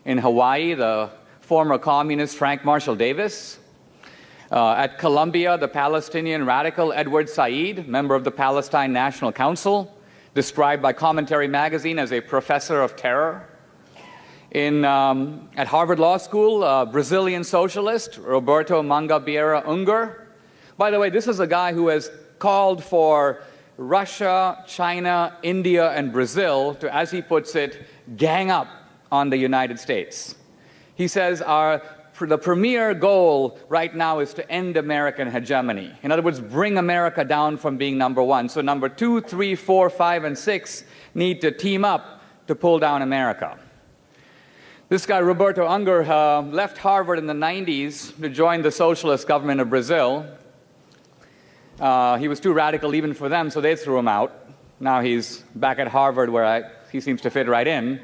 In Hawaii, the former communist Frank Marshall Davis. At Columbia, the Palestinian radical Edward Said, member of the Palestine National Council, described by Commentary magazine as a professor of terror. At Harvard Law School, Brazilian socialist Roberto Mangabeira Unger. By the way, this is a guy who has called for Russia, China, India, and Brazil to, as he puts it, gang up on the United States. He says the premier goal right now is to end American hegemony. In other words, bring America down from being number one. So number 2, 3, 4, 5, and 6 need to team up to pull down America. This guy, Roberto Unger, left Harvard in the 90s to join the socialist government of Brazil. He was too radical even for them, so they threw him out. Now he's back at Harvard where he seems to fit right in.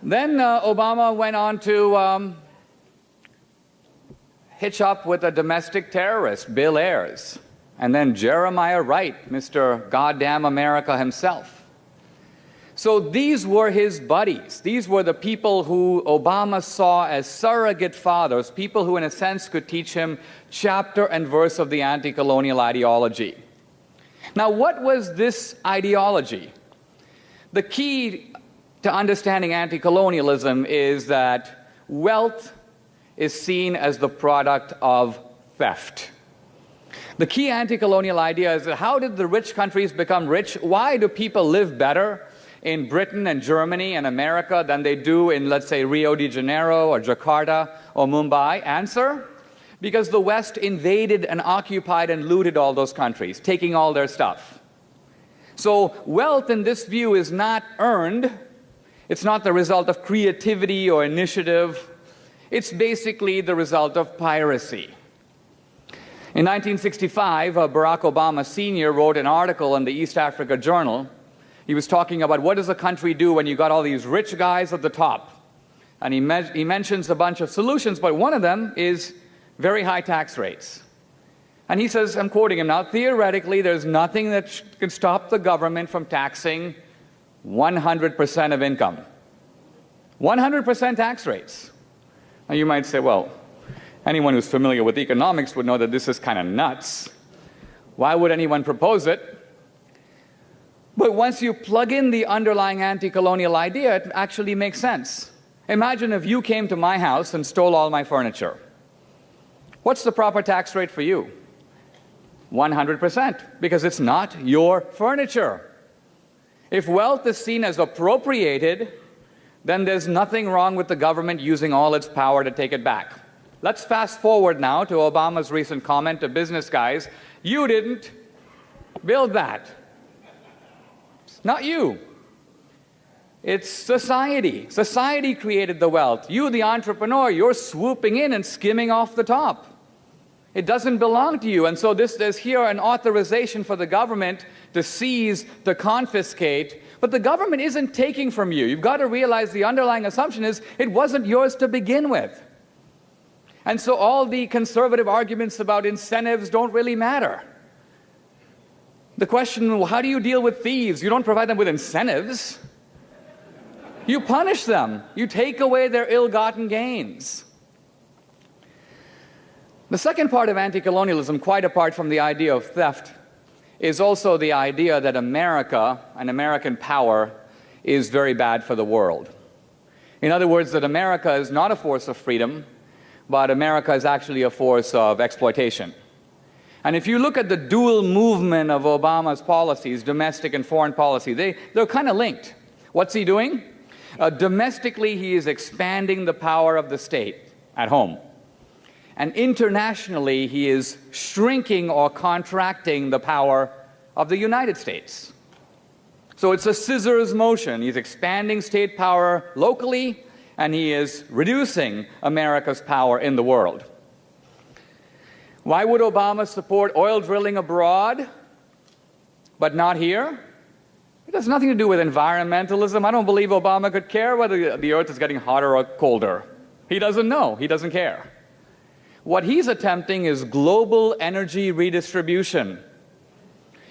Then Obama went on to hitch up with a domestic terrorist, Bill Ayers, and then Jeremiah Wright, Mr. Goddamn America himself. So these were his buddies. These were the people who Obama saw as surrogate fathers, people who in a sense could teach him chapter and verse of the anti-colonial ideology. Now, what was this ideology? The key to understanding anti-colonialism is that wealth is seen as the product of theft. The key anti-colonial idea is that how did the rich countries become rich? Why do people live better in Britain and Germany and America than they do in, let's say, Rio de Janeiro or Jakarta or Mumbai? Answer: because the West invaded and occupied and looted all those countries, taking all their stuff. So wealth in this view is not earned. It's not the result of creativity or initiative. It's basically the result of piracy. In 1965, Barack Obama Sr. wrote an article in the East Africa Journal. He was talking about what does a country do when you got all these rich guys at the top. And he mentions a bunch of solutions, but one of them is very high tax rates. And he says, I'm quoting him now, theoretically, there's nothing that can stop the government from taxing 100% of income. 100% tax rates. Now you might say, well, anyone who's familiar with economics would know that this is kind of nuts. Why would anyone propose it? But once you plug in the underlying anti-colonial idea, it actually makes sense. Imagine if you came to my house and stole all my furniture. What's the proper tax rate for you? 100%, because it's not your furniture. If wealth is seen as appropriated, then there's nothing wrong with the government using all its power to take it back. Let's fast forward now to Obama's recent comment to business guys, you didn't build that. It's not you. It's society. Society created the wealth. You, the entrepreneur, you're swooping in and skimming off the top. It doesn't belong to you. And so there's here an authorization for the government to seize, to confiscate. But the government isn't taking from you. You've got to realize the underlying assumption is it wasn't yours to begin with. And so all the conservative arguments about incentives don't really matter. The question, well, how do you deal with thieves? You don't provide them with incentives. You punish them. You take away their ill-gotten gains. The second part of anti-colonialism, quite apart from the idea of theft, is also the idea that America and American power is very bad for the world. In other words, that America is not a force of freedom, but America is actually a force of exploitation. And if you look at the dual movement of Obama's policies, domestic and foreign policy, they're kind of linked. What's he doing? Domestically, he is expanding the power of the state at home. And internationally, he is shrinking or contracting the power of the United States. So it's a scissors motion. He's expanding state power locally, and he is reducing America's power in the world. Why would Obama support oil drilling abroad, but not here? It has nothing to do with environmentalism. I don't believe Obama could care whether the earth is getting hotter or colder. He doesn't know. He doesn't care. What he's attempting is global energy redistribution.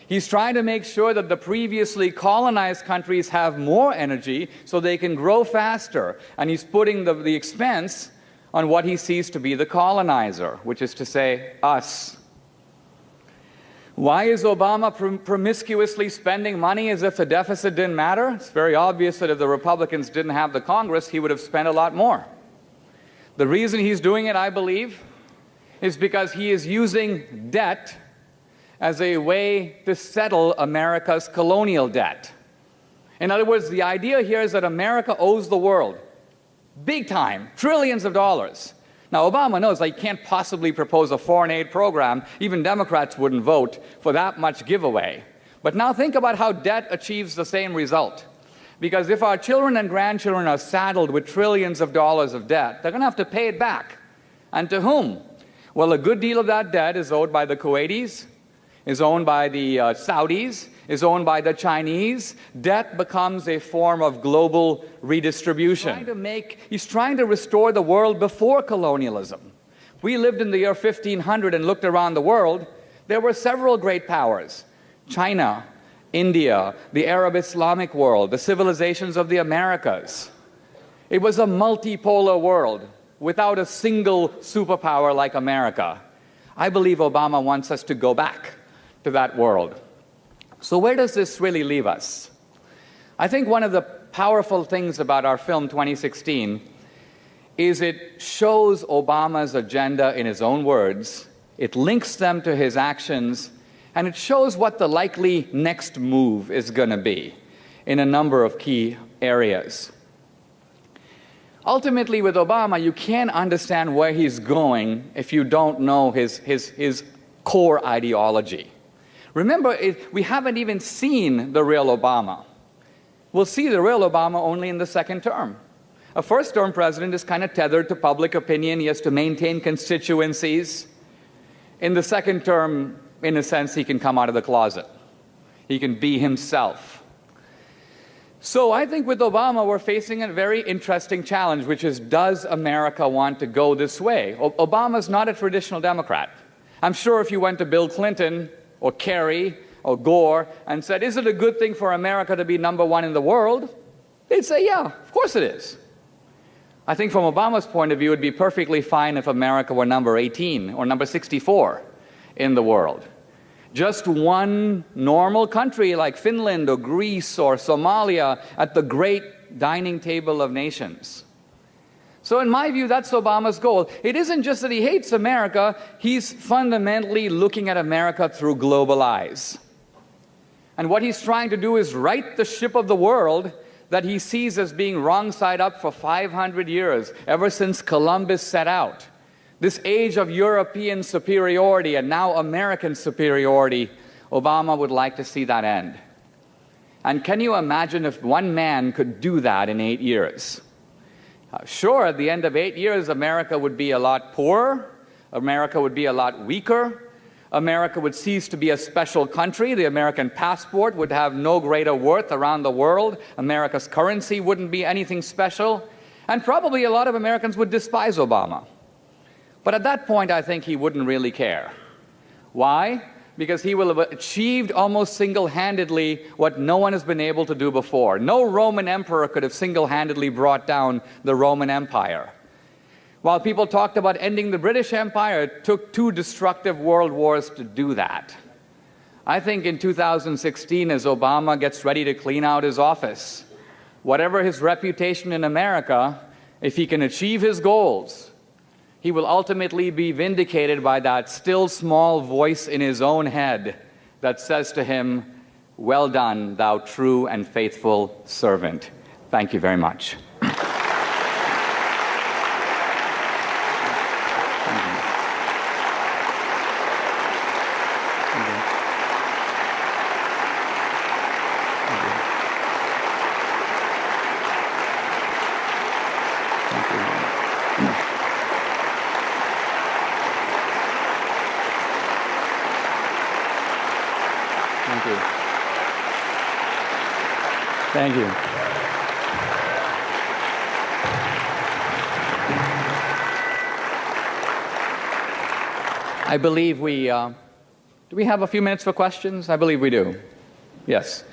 He's trying to make sure that the previously colonized countries have more energy so they can grow faster. And he's putting the expense on what he sees to be the colonizer, which is to say, us. Why is Obama promiscuously spending money as if the deficit didn't matter? It's very obvious that if the Republicans didn't have the Congress, he would have spent a lot more. The reason he's doing it, I believe, is because he is using debt as a way to settle America's colonial debt. In other words, the idea here is that America owes the world, big time, trillions of dollars. Now, Obama knows that he can't possibly propose a foreign aid program. Even Democrats wouldn't vote for that much giveaway. But now think about how debt achieves the same result. Because if our children and grandchildren are saddled with trillions of dollars of debt, they're going to have to pay it back. And to whom? Well, a good deal of that debt is owed by the Kuwaitis, is owned by the Saudis, is owned by the Chinese. Debt becomes a form of global redistribution. He's trying to restore the world before colonialism. We lived in the year 1500 and looked around the world. There were several great powers: China, India, the Arab Islamic world, the civilizations of the Americas. It was a multipolar world without a single superpower like America. I believe Obama wants us to go back to that world. So where does this really leave us? I think one of the powerful things about our film 2016 is it shows Obama's agenda in his own words, it links them to his actions, and it shows what the likely next move is going to be in a number of key areas. Ultimately, with Obama, you can't understand where he's going if you don't know his core ideology. Remember, we haven't even seen the real Obama. We'll see the real Obama only in the second term. A first-term president is kind of tethered to public opinion. He has to maintain constituencies. In the second term, in a sense, he can come out of the closet. He can be himself. So I think with Obama, we're facing a very interesting challenge, which is, does America want to go this way? Obama's not a traditional Democrat. I'm sure if you went to Bill Clinton or Kerry or Gore and said, is it a good thing for America to be #1 in the world? They'd say, yeah, of course it is. I think from Obama's point of view, it would be perfectly fine if America were number 18 or number 64 in the world. Just one normal country like Finland or Greece or Somalia at the great dining table of nations. So in my view, that's Obama's goal. It isn't just that he hates America, he's fundamentally looking at America through global eyes. And what he's trying to do is right the ship of the world that he sees as being wrong side up for 500 years, ever since Columbus set out. This age of European superiority and now American superiority, Obama would like to see that end. And can you imagine if one man could do that in 8 years? Sure, at the end of 8 years, America would be a lot poorer, America would be a lot weaker, America would cease to be a special country, the American passport would have no greater worth around the world, America's currency wouldn't be anything special, and probably a lot of Americans would despise Obama. But at that point, I think he wouldn't really care. Why? Because he will have achieved almost single-handedly what no one has been able to do before. No Roman emperor could have single-handedly brought down the Roman Empire. While people talked about ending the British Empire, it took 2 destructive world wars to do that. I think in 2016, as Obama gets ready to clean out his office, whatever his reputation in America, if he can achieve his goals, he will ultimately be vindicated by that still small voice in his own head that says to him, well done, thou true and faithful servant. Thank you very much. Thank you. I believe we Do we have a few minutes for questions? I believe we do. Yes.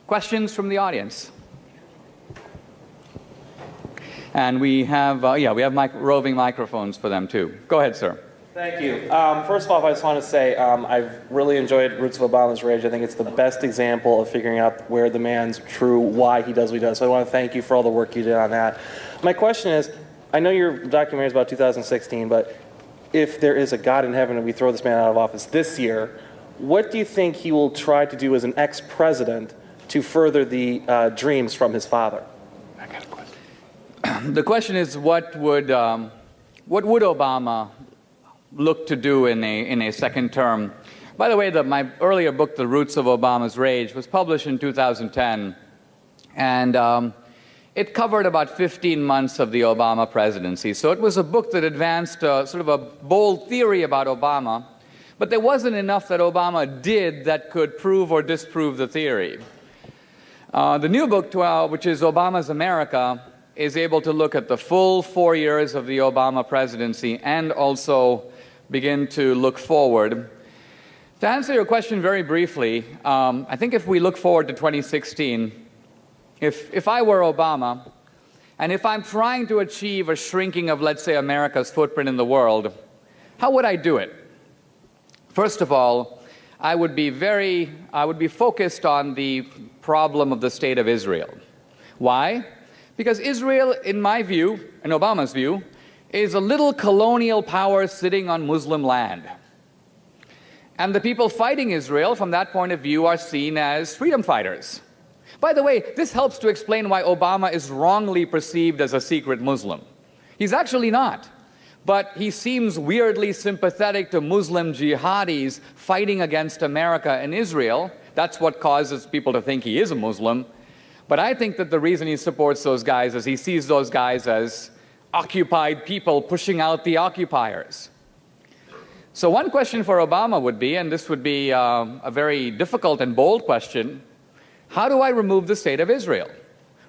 Questions from the audience? And we have, we have roving microphones for them too. Go ahead, sir. Thank you. First of all, I just want to say I've really enjoyed Roots of Obama's Rage. I think it's the best example of figuring out where the man's true, why he does what he does. So I want to thank you for all the work you did on that. My question is, I know your documentary is about 2016, but if there is a God in heaven and we throw this man out of office this year, what do you think he will try to do as an ex-president to further the dreams from his father? I got a question. The question is, what would Obama look to do in a second term? By the way, my earlier book, The Roots of Obama's Rage, was published in 2010, and it covered about 15 months of the Obama presidency. So it was a book that advanced sort of a bold theory about Obama, but there wasn't enough that Obama did that could prove or disprove the theory. The new book, which is Obama's America, is able to look at the full 4 years of the Obama presidency and also begin to look forward. To answer your question very briefly, I think if we look forward to 2016, if I were Obama, and if I'm trying to achieve a shrinking of, let's say, America's footprint in the world, how would I do it? First of all, I would be focused on the problem of the state of Israel. Why? Because Israel, in my view, in Obama's view, is a little colonial power sitting on Muslim land. And the people fighting Israel, from that point of view, are seen as freedom fighters. By the way, this helps to explain why Obama is wrongly perceived as a secret Muslim. He's actually not. But he seems weirdly sympathetic to Muslim jihadis fighting against America and Israel. That's what causes people to think he is a Muslim. But I think that the reason he supports those guys is he sees those guys as occupied people pushing out the occupiers. So one question for Obama would be, and this would be a very difficult and bold question, how do I remove the state of Israel?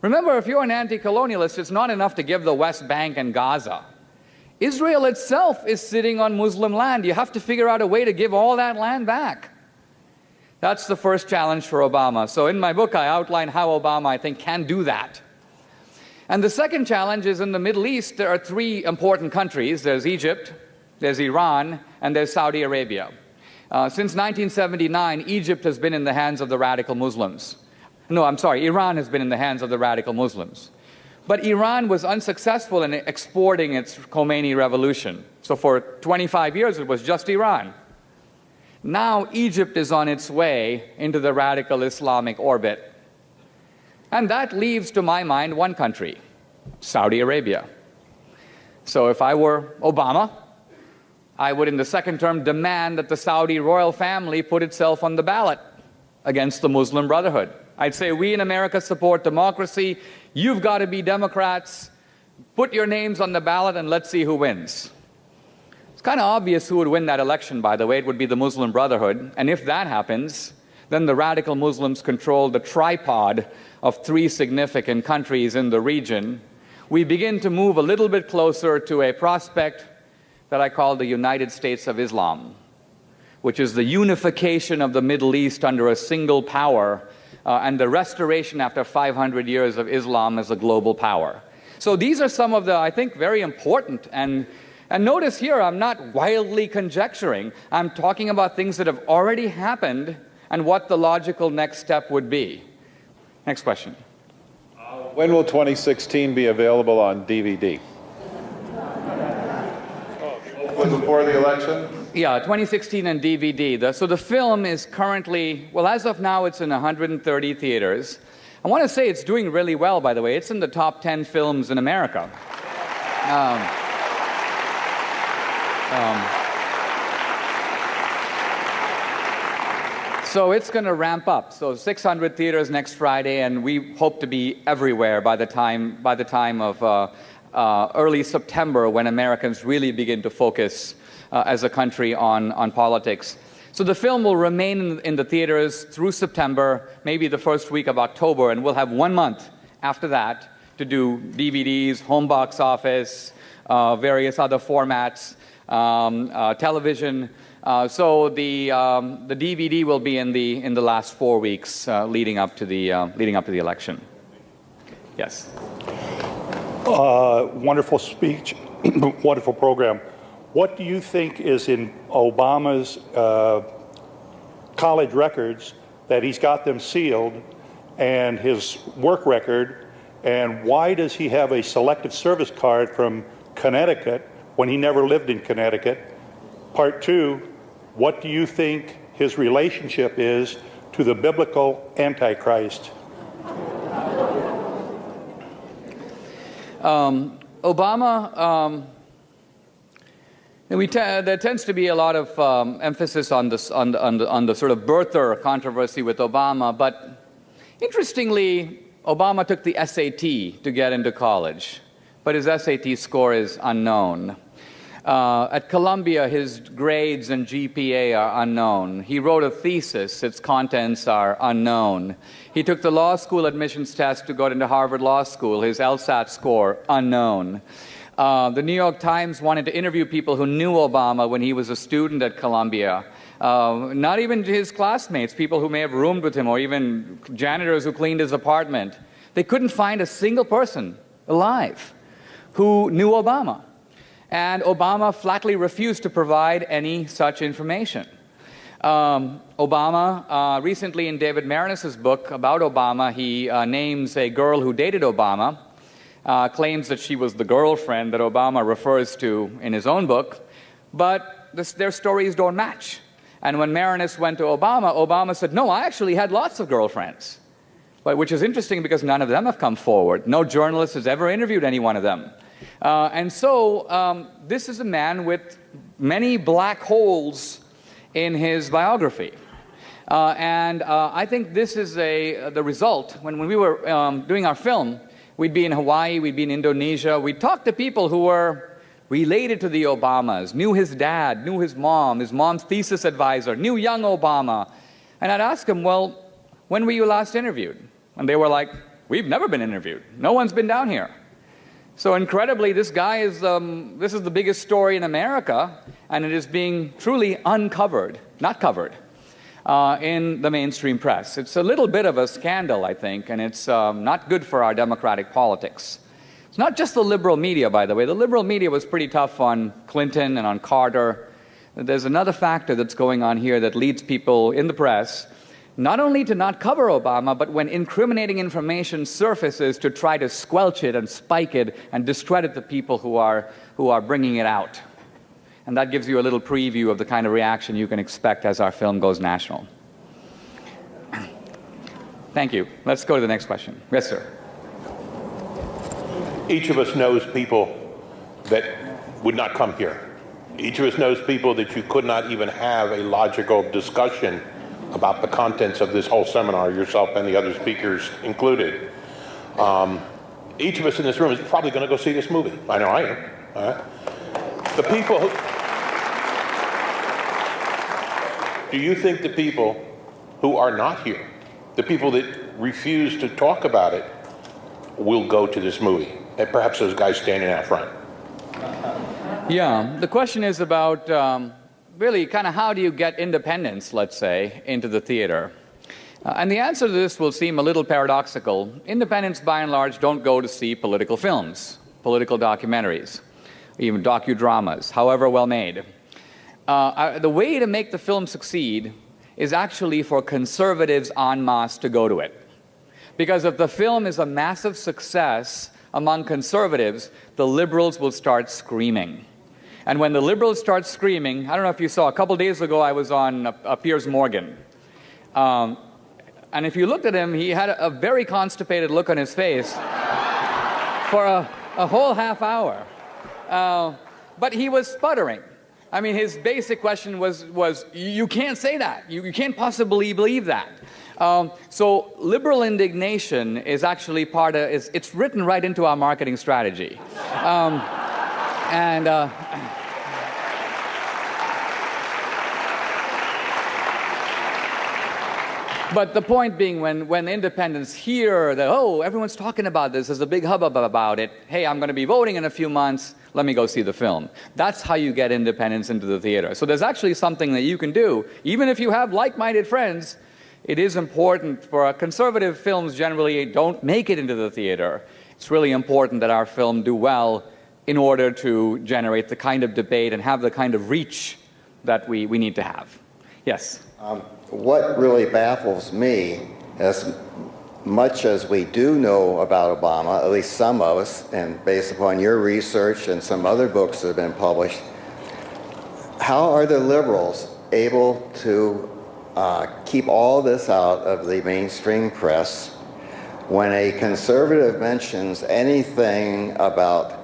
Remember, if you're an anti-colonialist, it's not enough to give the West Bank and Gaza. Israel itself is sitting on Muslim land. You have to figure out a way to give all that land back. That's the first challenge for Obama. So in my book, I outline how Obama, I think, can do that. And the second challenge is in the Middle East, there are three important countries. There's Egypt, there's Iran, and there's Saudi Arabia. Since 1979, Egypt has been in the hands of the radical Muslims. No, I'm sorry, Iran has been in the hands of the radical Muslims. But Iran was unsuccessful in exporting its Khomeini revolution. So for 25 years, it was just Iran. Now Egypt is on its way into the radical Islamic orbit. And that leaves, to my mind, one country, Saudi Arabia. So if I were Obama, I would, in the second term, demand that the Saudi royal family put itself on the ballot against the Muslim Brotherhood. I'd say, we in America support democracy. You've got to be Democrats. Put your names on the ballot and let's see who wins. It's kind of obvious who would win that election, by the way. It would be the Muslim Brotherhood. And if that happens, then the radical Muslims control the tripod of three significant countries in the region. We begin to move a little bit closer to a prospect that I call the United States of Islam, which is the unification of the Middle East under a single power and the restoration after 500 years of Islam as a global power. So these are some of the, I think, very important, and notice here I'm not wildly conjecturing. I'm talking about things that have already happened and what the logical next step would be. Next question. When will 2016 be available on DVD? Before the election? Yeah, 2016 and DVD. So the film is currently, well, as of now, it's in 130 theaters. I want to say it's doing really well, by the way. It's in the top 10 films in America. So it's going to ramp up. So 600 theaters next Friday, and we hope to be everywhere by the time of early September, when Americans really begin to focus as a country on politics. So the film will remain in the theaters through September, maybe the first week of October, and we'll have 1 month after that to do DVDs, home box office, various other formats, television, So the DVD will be in the last 4 weeks leading up to the election. Yes. Wonderful speech, wonderful program. What do you think is in Obama's college records that he's got them sealed, and his work record, and why does he have a selective service card from Connecticut when he never lived in Connecticut? Part two, what do you think his relationship is to the biblical Antichrist? Obama, there tends to be a lot of emphasis on the sort of birther controversy with Obama, but interestingly, Obama took the SAT to get into college, but his SAT score is unknown. At Columbia, his grades and GPA are unknown. He wrote a thesis. Its contents are unknown. He took the law school admissions test to go into Harvard Law School. His LSAT score, unknown. The New York Times wanted to interview people who knew Obama when he was a student at Columbia. Not even his classmates, people who may have roomed with him, or even janitors who cleaned his apartment. They couldn't find a single person alive who knew Obama. And Obama flatly refused to provide any such information. Obama, recently in David Marinus's book about Obama, he names a girl who dated Obama, claims that she was the girlfriend that Obama refers to in his own book, but their stories don't match. And when Marinus went to Obama, Obama said, no, I actually had lots of girlfriends, which is interesting because none of them have come forward. No journalist has ever interviewed any one of them. And so this is a man with many black holes in his biography. And I think this is the result. When we were doing our film, we'd be in Hawaii, we'd be in Indonesia, we'd talk to people who were related to the Obamas, knew his dad, knew his mom's thesis advisor, knew young Obama. And I'd ask them, well, when were you last interviewed? And they were like, we've never been interviewed. No one's been down here. So incredibly, this guy is, this is the biggest story in America, and it is being truly uncovered, not covered, in the mainstream press. It's a little bit of a scandal, I think, and it's not good for our democratic politics. It's not just the liberal media, by the way. The liberal media was pretty tough on Clinton and on Carter. There's another factor that's going on here that leads people in the press not only to not cover Obama, but when incriminating information surfaces, to try to squelch it and spike it and discredit the people who are bringing it out. And that gives you a little preview of the kind of reaction you can expect as our film goes national. Thank you. Let's go to the next question. Yes, sir. Each of us knows people that would not come here. Each of us knows people that you could not even have a logical discussion about the contents of this whole seminar, yourself and the other speakers included. Each of us in this room is probably going to go see this movie. I know I am. All right? The people who... Do you think the people who are not here, the people that refuse to talk about it, will go to this movie? And perhaps those guys standing out front. Yeah, the question is about really kind of how do you get independence, let's say, into the theater? And the answer to this will seem a little paradoxical. Independents, by and large, don't go to see political films, political documentaries, even docudramas, however well made. The way to make the film succeed is actually for conservatives en masse to go to it. Because if the film is a massive success among conservatives, the liberals will start screaming. And when the liberals start screaming, I don't know if you saw, a couple days ago I was on Piers Morgan. And if you looked at him, he had a very constipated look on his face for a whole half hour. But he was sputtering. I mean, his basic question was you can't say that. You can't possibly believe that. So liberal indignation is actually part of, it's written right into our marketing strategy. But the point being, when independents hear that, oh, everyone's talking about this, there's a big hubbub about it, hey, I'm going to be voting in a few months, let me go see the film. That's how you get independents into the theater. So there's actually something that you can do, even if you have like-minded friends. It is important for conservative films generally don't make it into the theater. It's really important that our film do well in order to generate the kind of debate and have the kind of reach that we need to have. Yes? What really baffles me, as much as we do know about Obama, at least some of us, and based upon your research and some other books that have been published, how are the liberals able to keep all this out of the mainstream press when a conservative mentions anything about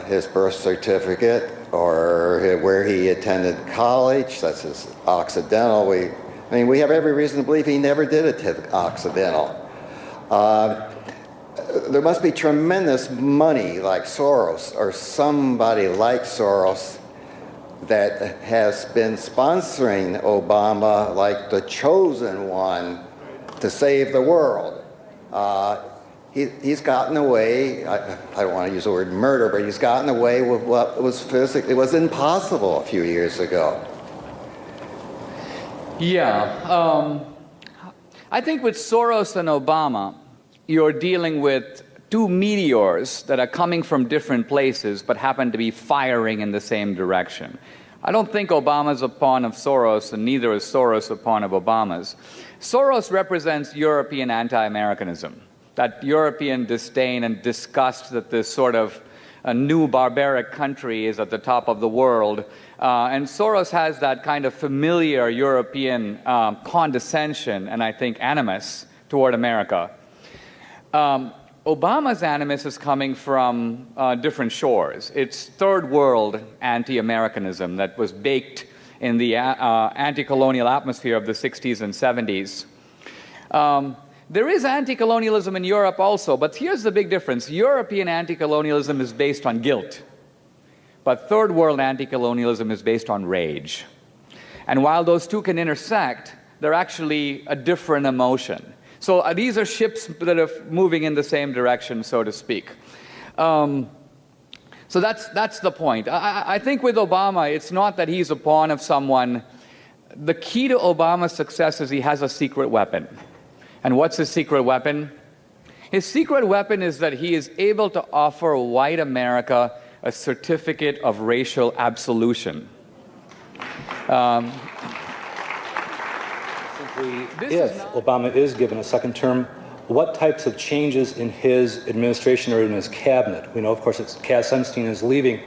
his birth certificate or where he attended college, such as Occidental? We have every reason to believe he never did attend Occidental. There must be tremendous money like Soros or somebody like Soros that has been sponsoring Obama like the chosen one to save the world. He's gotten away, I don't want to use the word murder, but he's gotten away with what was impossible a few years ago. Yeah. I think with Soros and Obama, you're dealing with two meteors that are coming from different places but happen to be firing in the same direction. I don't think Obama's a pawn of Soros, and neither is Soros a pawn of Obama's. Soros represents European anti-Americanism, that European disdain and disgust that this sort of a new barbaric country is at the top of the world. And Soros has that kind of familiar European condescension and, I think, animus toward America. Obama's animus is coming from different shores. It's third world anti-Americanism that was baked in the anti-colonial atmosphere of the 60s and 70s. There is anti-colonialism in Europe also, but here's the big difference. European anti-colonialism is based on guilt, but third world anti-colonialism is based on rage. And while those two can intersect, they're actually a different emotion. So these are ships that are moving in the same direction, so to speak. So that's the point. I think with Obama, it's not that he's a pawn of someone. The key to Obama's success is he has a secret weapon. And what's his secret weapon? His secret weapon is that he is able to offer white America a certificate of racial absolution. If Obama is given a second term, what types of changes in his administration or in his cabinet? We know, of course, Cass Sunstein is leaving.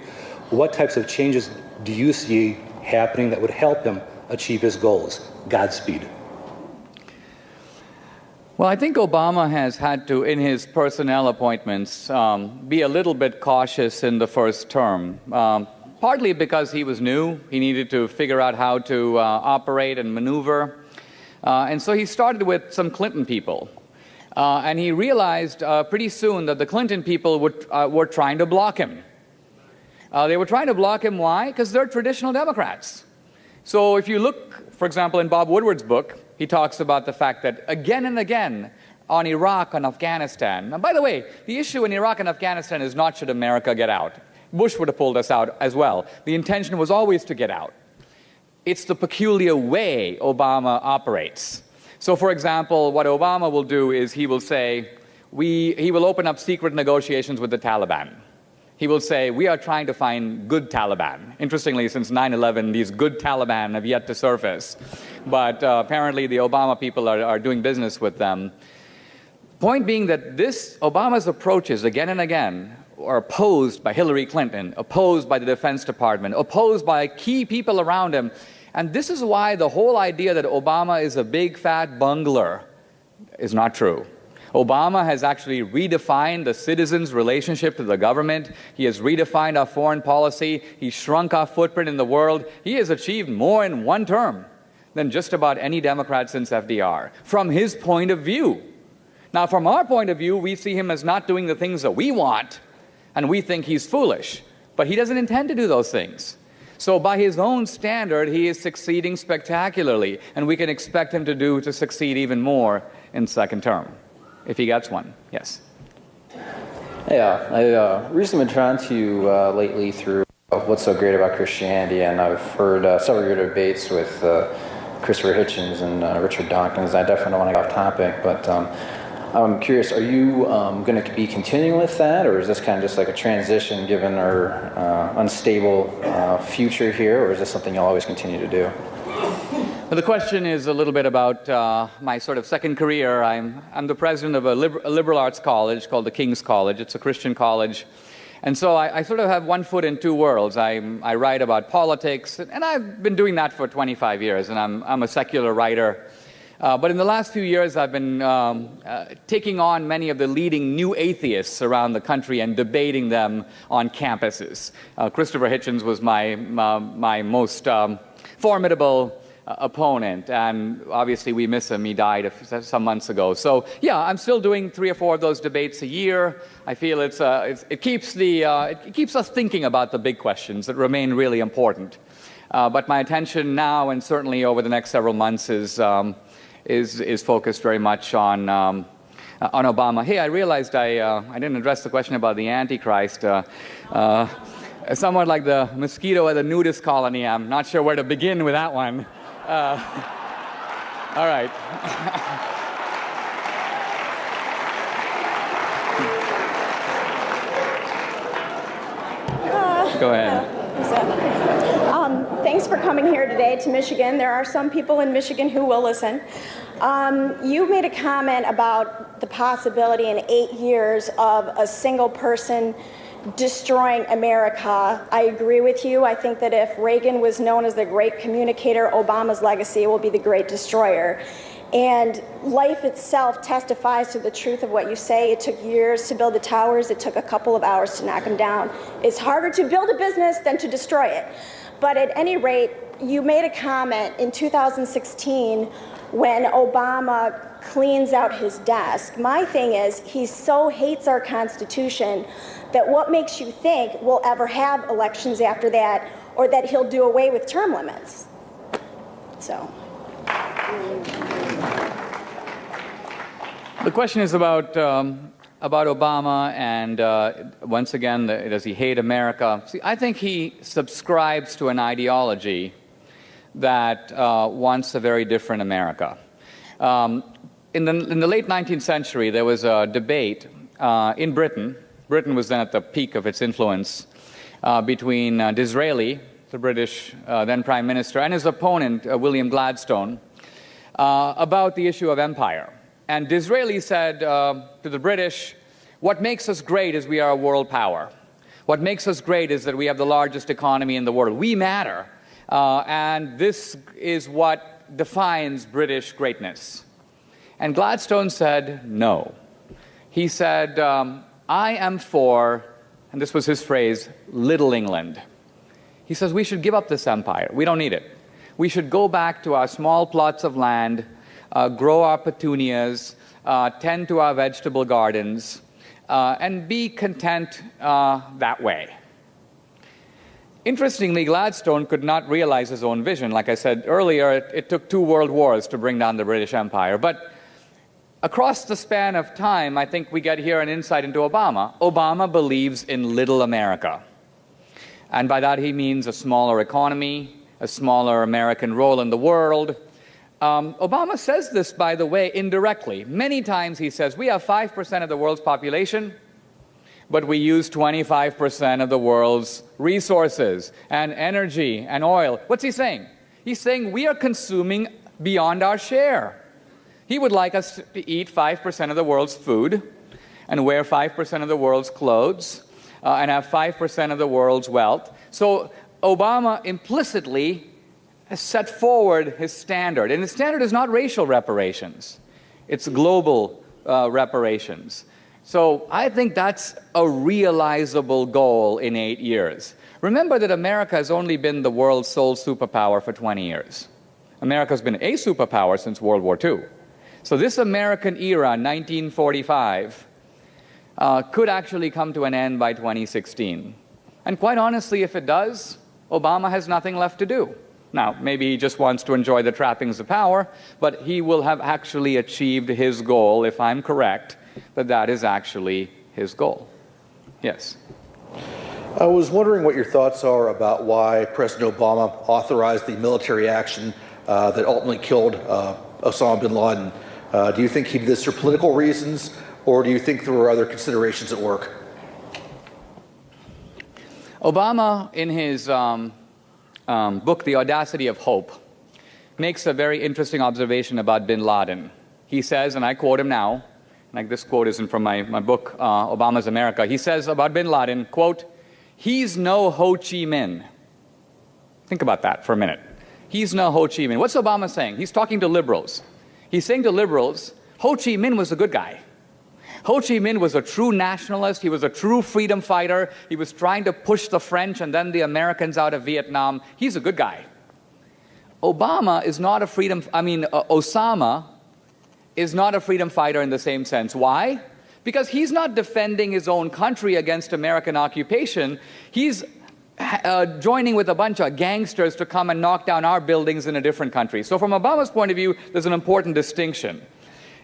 What types of changes do you see happening that would help him achieve his goals? Godspeed. Well, I think Obama has had to, in his personnel appointments, be a little bit cautious in the first term. Partly because he was new. He needed to figure out how to operate and maneuver. And so he started with some Clinton people. And he realized pretty soon that the Clinton people were trying to block him. They were trying to block him, why? Because they're traditional Democrats. So if you look, for example, in Bob Woodward's book, he talks about the fact that again and again on Iraq and Afghanistan. And by the way, the issue in Iraq and Afghanistan is not should America get out. Bush would have pulled us out as well. The intention was always to get out. It's the peculiar way Obama operates. So, for example, what Obama will do is he will say, he will open up secret negotiations with the Taliban. He will say, we are trying to find good Taliban. Interestingly, since 9/11, these good Taliban have yet to surface. But apparently the Obama people are doing business with them. Point being that Obama's approaches again and again are opposed by Hillary Clinton, opposed by the Defense Department, opposed by key people around him. And this is why the whole idea that Obama is a big fat bungler is not true. Obama has actually redefined the citizens' relationship to the government. He has redefined our foreign policy. He's shrunk our footprint in the world. He has achieved more in one term than just about any Democrat since FDR, from his point of view. Now, from our point of view, we see him as not doing the things that we want, and we think he's foolish. But he doesn't intend to do those things. So by his own standard, he is succeeding spectacularly, and we can expect him to succeed even more in second term, if he gets one. Yes. Yeah, I recently been drawn to you lately through What's So Great About Christianity, and I've heard several of your debates with Christopher Hitchens and Richard Dawkins. I definitely don't want to get off topic, but I'm curious, are you going to be continuing with that, or is this kind of just like a transition given our unstable future here, or is this something you'll always continue to do? Well, the question is a little bit about my sort of second career. I'm the president of a liberal arts college called the King's College. It's a Christian college. And so I sort of have one foot in two worlds. I write about politics, and I've been doing that for 25 years, and I'm a secular writer. But in the last few years, I've been taking on many of the leading new atheists around the country and debating them on campuses. Christopher Hitchens was my most formidable opponent, and obviously we miss him. He died some months ago. So yeah, I'm still doing 3 or 4 of those debates a year. I feel it keeps us thinking about the big questions that remain really important. But my attention now, and certainly over the next several months, is focused very much on Obama. Hey, I realized I didn't address the question about the Antichrist. Somewhat like the mosquito at the nudist colony, I'm not sure where to begin with that one. All right. Go ahead. Thanks for coming here today to Michigan. There are some people in Michigan who will listen. You made a comment about the possibility in 8 years of a single person destroying America. I agree with you. I think that if Reagan was known as the great communicator, Obama's legacy will be the great destroyer. And life itself testifies to the truth of what you say. It took years to build the towers. It took a couple of hours to knock them down. It's harder to build a business than to destroy it. But at any rate, you made a comment in 2016 when Obama cleans out his desk. My thing is, he so hates our Constitution that what makes you think we'll ever have elections after that, or that he'll do away with term limits? So. The question is about Obama, and once again, does he hate America? See, I think he subscribes to an ideology that wants a very different America. In the late 19th century, there was a debate in Britain. Britain was then at the peak of its influence between Disraeli, the British then Prime Minister, and his opponent, William Gladstone, about the issue of empire. And Disraeli said to the British, what makes us great is we are a world power. What makes us great is that we have the largest economy in the world. We matter. And this is what defines British greatness. And Gladstone said no. He said, I am for, and this was his phrase, Little England. He says we should give up this empire. We don't need it. We should go back to our small plots of land, grow our petunias, tend to our vegetable gardens, and be content that way. Interestingly, Gladstone could not realize his own vision. Like I said earlier, it took 2 world wars to bring down the British Empire. But across the span of time, I think we get here an insight into Obama. Obama believes in little America. And by that he means a smaller economy, a smaller American role in the world. Obama says this, by the way, indirectly. Many times he says, we have 5% of the world's population, but we use 25% of the world's resources and energy and oil. What's he saying? He's saying we are consuming beyond our share. He would like us to eat 5% of the world's food and wear 5% of the world's clothes and have 5% of the world's wealth. So Obama implicitly has set forward his standard. And his standard is not racial reparations. It's global reparations. So I think that's a realizable goal in 8 years. Remember that America has only been the world's sole superpower for 20 years. America's been a superpower since World War II. So this American era, 1945, could actually come to an end by 2016. And quite honestly, if it does, Obama has nothing left to do. Now, maybe he just wants to enjoy the trappings of power, but he will have actually achieved his goal, if I'm correct, that that is actually his goal. Yes. I was wondering what your thoughts are about why President Obama authorized the military action that ultimately killed Osama bin Laden. Do you think he did this for political reasons, or do you think there were other considerations at work? Obama, in his book, The Audacity of Hope, makes a very interesting observation about bin Laden. He says, and I quote him now, like this quote isn't from my book, Obama's America. He says about bin Laden, quote, "He's no Ho Chi Minh." Think about that for a minute. He's no Ho Chi Minh. What's Obama saying? He's talking to liberals. He's saying to liberals, Ho Chi Minh was a good guy. Ho Chi Minh was a true nationalist. He was a true freedom fighter. He was trying to push the French and then the Americans out of Vietnam. He's a good guy. Osama is not a freedom fighter in the same sense. Why? Because he's not defending his own country against American occupation. He's joining with a bunch of gangsters to come and knock down our buildings in a different country. So from Obama's point of view, there's an important distinction.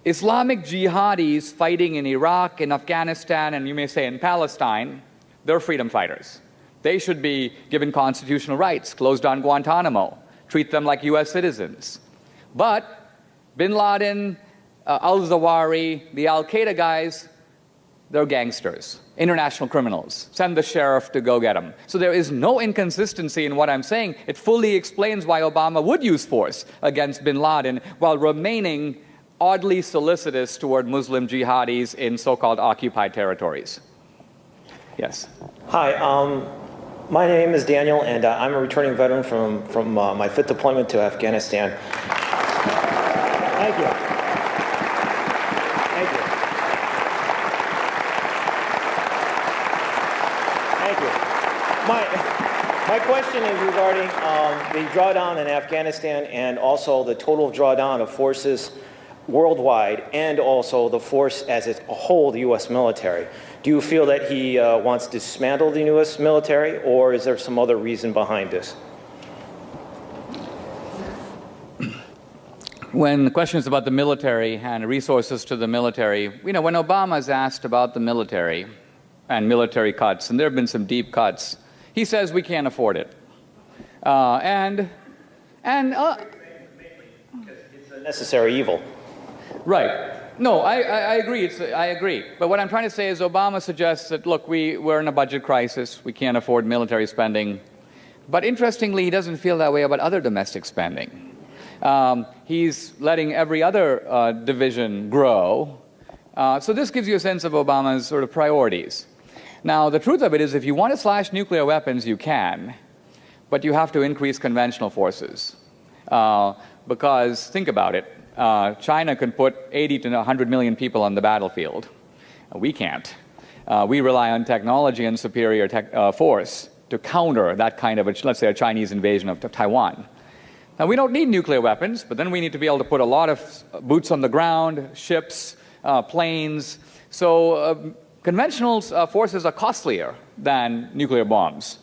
Islamic jihadis fighting in Iraq, in Afghanistan, and you may say in Palestine, they're freedom fighters. They should be given constitutional rights, close down Guantanamo, treat them like U.S. citizens. But bin Laden, al-Zawahiri, the al-Qaeda guys, they're gangsters, international criminals. Send the sheriff to go get them. So there is no inconsistency in what I'm saying. It fully explains why Obama would use force against bin Laden while remaining oddly solicitous toward Muslim jihadis in so-called occupied territories. Yes. Hi, my name is Daniel, and I'm a returning veteran from my 5th deployment to Afghanistan. Thank you. Thank you. Thank you. My question is regarding the drawdown in Afghanistan and also the total drawdown of forces worldwide, and also the force as a whole, the U.S. military. Do you feel that he wants to dismantle the U.S. military, or is there some other reason behind this? When the question is about the military and resources to the military, you know, when Obama is asked about the military and military cuts, and there have been some deep cuts, he says we can't afford it. Because it's a necessary evil. Right. No, I agree. I agree. But what I'm trying to say is Obama suggests that, look, we're in a budget crisis. We can't afford military spending. But interestingly, he doesn't feel that way about other domestic spending. He's letting every other division grow. So this gives you a sense of Obama's sort of priorities. Now, the truth of it is if you want to slash nuclear weapons, you can. But you have to increase conventional forces. Because, think about it. China can put 80 to 100 million people on the battlefield. We can't. We rely on technology and superior force to counter that kind of, let's say, a Chinese invasion of Taiwan. Now, we don't need nuclear weapons, but then we need to be able to put a lot of boots on the ground, ships, planes. So conventional forces are costlier than nuclear bombs.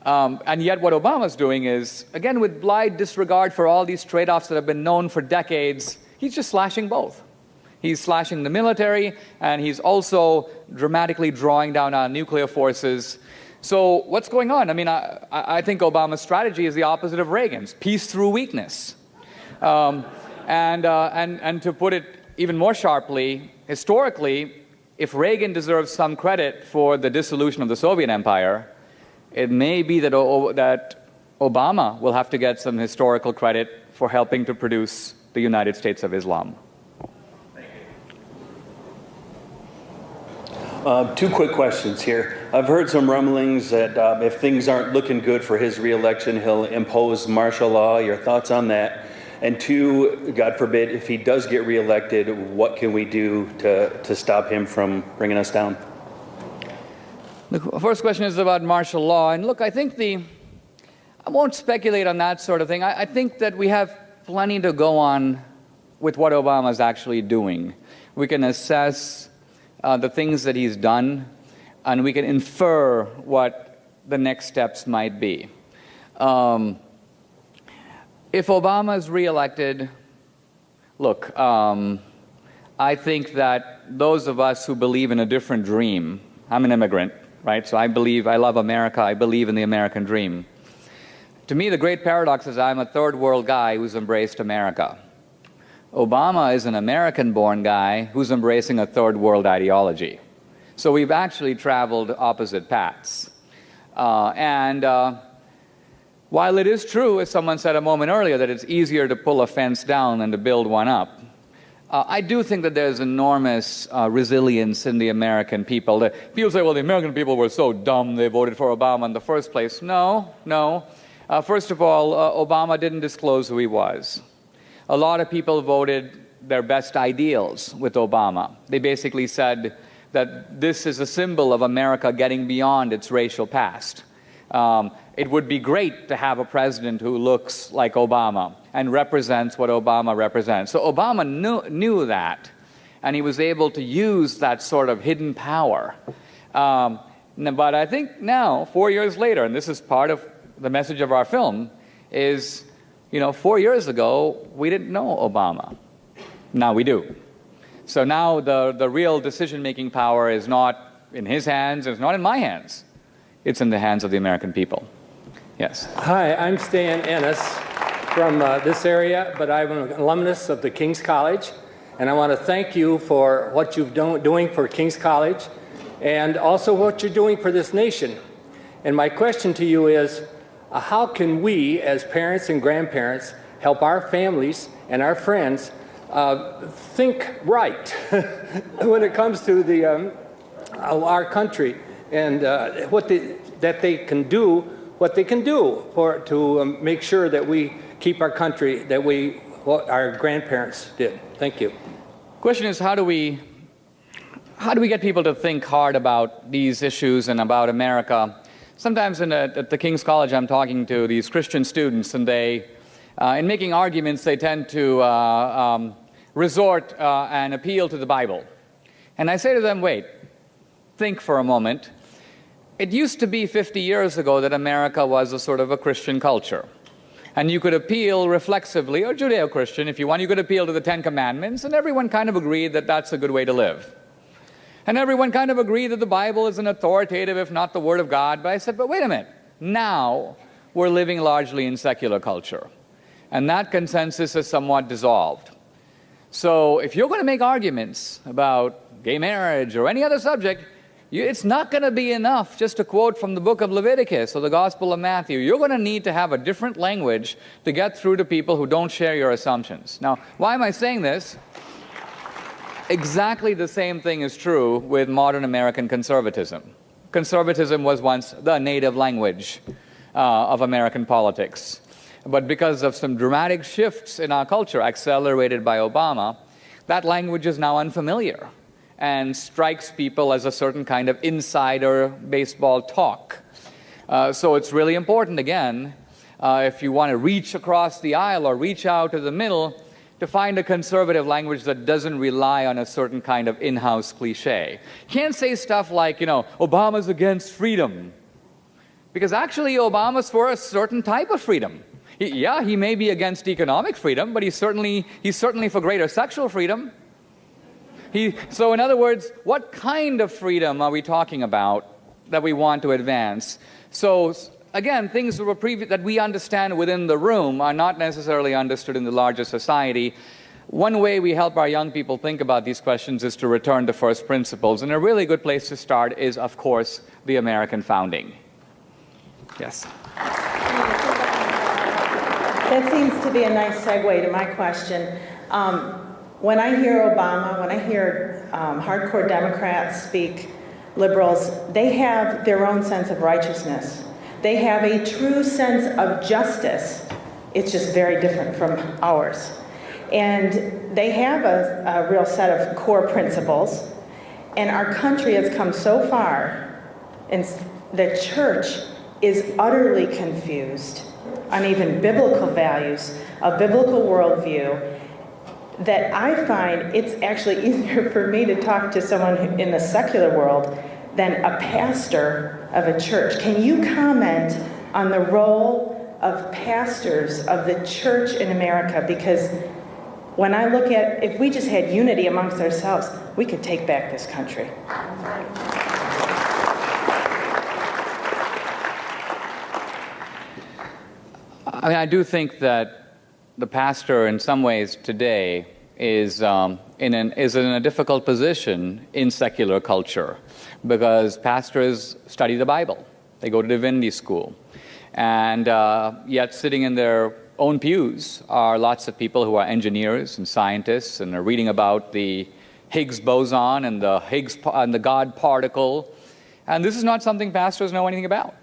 And yet what Obama's doing is, again, with blind disregard for all these trade-offs that have been known for decades, he's just slashing both. He's slashing the military, and he's also dramatically drawing down our nuclear forces. So what's going on? I mean, I think Obama's strategy is the opposite of Reagan's, peace through weakness. And to put it even more sharply, historically, if Reagan deserves some credit for the dissolution of the Soviet Empire, it may be that Obama will have to get some historical credit for helping to produce the United States of Islam. Two quick questions here. I've heard some rumblings that if things aren't looking good for his reelection, he'll impose martial law. Your thoughts on that? And two, God forbid, if he does get reelected, what can we do to stop him from bringing us down? The first question is about martial law. And look, I think I won't speculate on that sort of thing. I think that we have plenty to go on with what Obama is actually doing. We can assess the things that he's done, and we can infer what the next steps might be. If Obama is reelected, look, I think that those of us who believe in a different dream, I'm an immigrant, right? So I love America, I believe in the American dream. To me, the great paradox is I'm a third world guy who's embraced America. Obama is an American-born guy who's embracing a third world ideology. So we've actually traveled opposite paths. While it is true, as someone said a moment earlier, that it's easier to pull a fence down than to build one up, I do think that there's enormous resilience in the American people. People say, well, the American people were so dumb they voted for Obama in the first place. No, no. First of all, Obama didn't disclose who he was. A lot of people voted their best ideals with Obama. They basically said that this is a symbol of America getting beyond its racial past. It would be great to have a president who looks like Obama and represents what Obama represents. So Obama knew that, and he was able to use that sort of hidden power. But I think now, 4 years later, and this is part of the message of our film, is, 4 years ago, we didn't know Obama. Now we do. So now the real decision-making power is not in his hands, it's not in my hands. It's in the hands of the American people. Yes. Hi, I'm Stan Ennis from this area, but I'm an alumnus of the King's College, and I want to thank you for what you've doing for King's College and also what you're doing for this nation. And my question to you is, how can we as parents and grandparents help our families and our friends think right when it comes to our country and that they can do what they can do to make sure that we keep our country what our grandparents did. Thank you. Question is, how do we get people to think hard about these issues and about America? Sometimes at the King's College, I'm talking to these Christian students, and they, in making arguments, they tend to resort and appeal to the Bible. And I say to them, wait, think for a moment. It used to be 50 years ago that America was a sort of a Christian culture. And you could appeal reflexively, or Judeo-Christian, if you want, you could appeal to the Ten Commandments, and everyone kind of agreed that that's a good way to live. And everyone kind of agreed that the Bible is an authoritative, if not the Word of God. But I said, but wait a minute. Now we're living largely in secular culture. And that consensus is somewhat dissolved. So if you're going to make arguments about gay marriage or any other subject, it's not going to be enough just to quote from the book of Leviticus or the Gospel of Matthew. You're going to need to have a different language to get through to people who don't share your assumptions. Now, why am I saying this? Exactly the same thing is true with modern American conservatism. Conservatism was once the native language of American politics. But because of some dramatic shifts in our culture, accelerated by Obama, that language is now unfamiliar and strikes people as a certain kind of insider baseball talk. So it's really important, again, if you want to reach across the aisle or reach out to the middle, to find a conservative language that doesn't rely on a certain kind of in-house cliche. You can't say stuff like, Obama's against freedom. Because actually Obama's for a certain type of freedom. He may be against economic freedom, but he's certainly for greater sexual freedom. So in other words, what kind of freedom are we talking about that we want to advance? So again, things that we understand within the room are not necessarily understood in the larger society. One way we help our young people think about these questions is to return to first principles. And a really good place to start is, of course, the American founding. Yes. That seems to be a nice segue to my question. When I hear Obama, when I hear hardcore Democrats speak, liberals, they have their own sense of righteousness. They have a true sense of justice. It's just very different from ours. And they have a real set of core principles. And our country has come so far, and the church is utterly confused on even biblical values, a biblical worldview, that I find it's actually easier for me to talk to someone in the secular world than a pastor of a church. Can you comment on the role of pastors of the church in America, because when I look at, if we just had unity amongst ourselves, we could take back this country. I mean, I do think that the pastor, in some ways today, is in a difficult position in secular culture, because pastors study the Bible. They go to divinity school. And yet sitting in their own pews are lots of people who are engineers and scientists and are reading about the Higgs boson and the God particle. And this is not something pastors know anything about.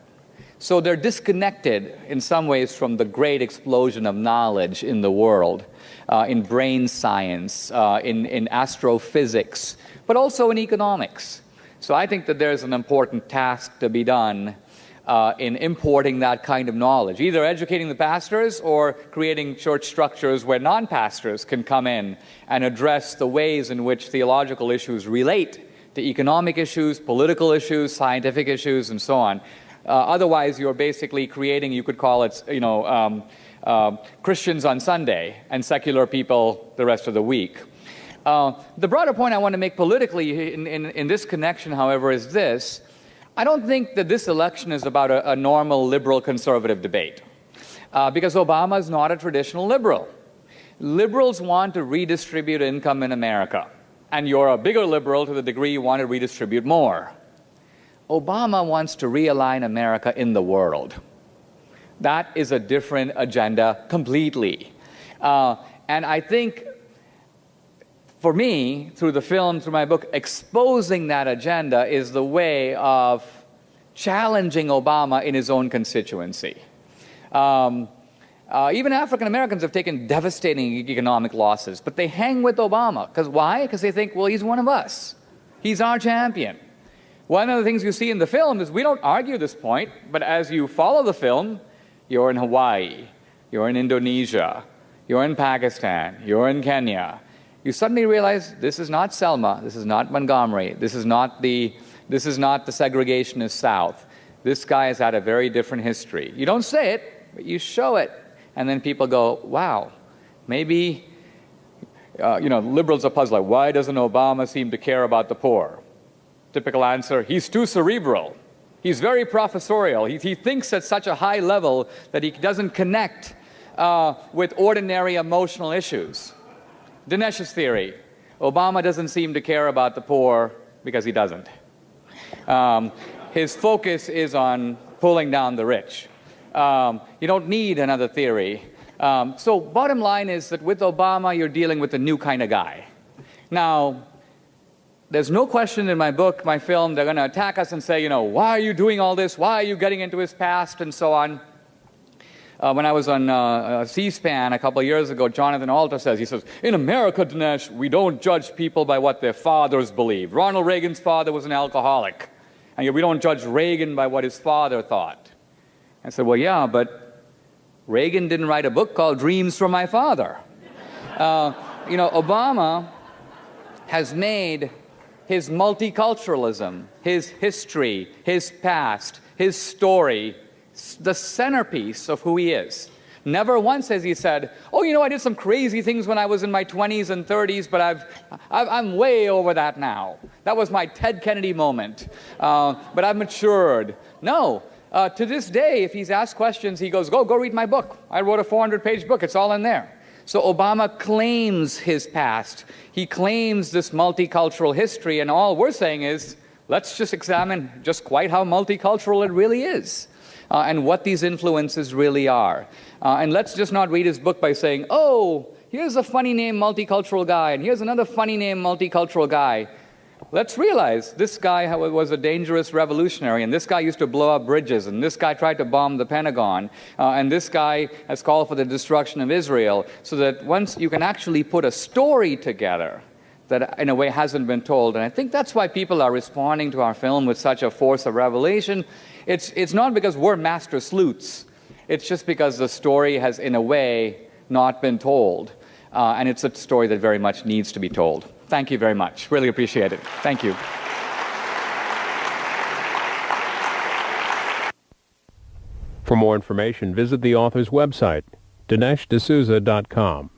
So they're disconnected in some ways from the great explosion of knowledge in the world, in brain science, in astrophysics, but also in economics. So I think that there's an important task to be done in importing that kind of knowledge, either educating the pastors or creating church structures where non-pastors can come in and address the ways in which theological issues relate to economic issues, political issues, scientific issues, and so on. Otherwise, you're basically creating, you could call it, Christians on Sunday and secular people the rest of the week. The broader point I want to make politically in this connection, however, is this. I don't think that this election is about a normal liberal-conservative debate, because Obama is not a traditional liberal. Liberals want to redistribute income in America, and you're a bigger liberal to the degree you want to redistribute more. Obama wants to realign America in the world. That is a different agenda completely. And I think, for me, through the film, through my book, exposing that agenda is the way of challenging Obama in his own constituency. Even African Americans have taken devastating economic losses, but they hang with Obama. Because why? Because they think, well, he's one of us. He's our champion. One of the things you see in the film is we don't argue this point, but as you follow the film, you're in Hawaii, you're in Indonesia, you're in Pakistan, you're in Kenya. You suddenly realize this is not Selma, this is not Montgomery, this is not the segregationist South. This guy has had a very different history. You don't say it, but you show it. And then people go, wow, maybe, liberals are puzzled, like, why doesn't Obama seem to care about the poor? Typical answer, he's too cerebral. He's very professorial. He thinks at such a high level that he doesn't connect with ordinary emotional issues. Dinesh's theory, Obama doesn't seem to care about the poor because he doesn't. His focus is on pulling down the rich. You don't need another theory. So bottom line is that with Obama, you're dealing with a new kind of guy. Now, there's no question in my book, my film, they're going to attack us and say, why are you doing all this? Why are you getting into his past? And so on. When I was on C-SPAN a couple of years ago, Jonathan Alter says, in America, Dinesh, we don't judge people by what their fathers believe. Ronald Reagan's father was an alcoholic. And we don't judge Reagan by what his father thought. I said, well, yeah, but Reagan didn't write a book called Dreams from My Father. Obama has made his multiculturalism, his history, his past, his story, the centerpiece of who he is. Never once has he said, I did some crazy things when I was in my 20s and 30s, but I'm way over that now. That was my Ted Kennedy moment, but I've matured. No, to this day, if he's asked questions, he goes, go read my book. I wrote a 400-page book. It's all in there. So Obama claims his past. He claims this multicultural history, and all we're saying is, let's just examine just quite how multicultural it really is, and what these influences really are. And let's just not read his book by saying, here's a funny name multicultural guy, and here's another funny name multicultural guy. Let's realize this guy was a dangerous revolutionary, and this guy used to blow up bridges, and this guy tried to bomb the Pentagon, and this guy has called for the destruction of Israel, so that once you can actually put a story together that in a way hasn't been told. And I think that's why people are responding to our film with such a force of revelation. It's not because we're master sleuths. It's just because the story has, in a way, not been told. And it's a story that very much needs to be told. Thank you very much. Really appreciate it. Thank you. For more information, visit the author's website, DineshD'Souza.com.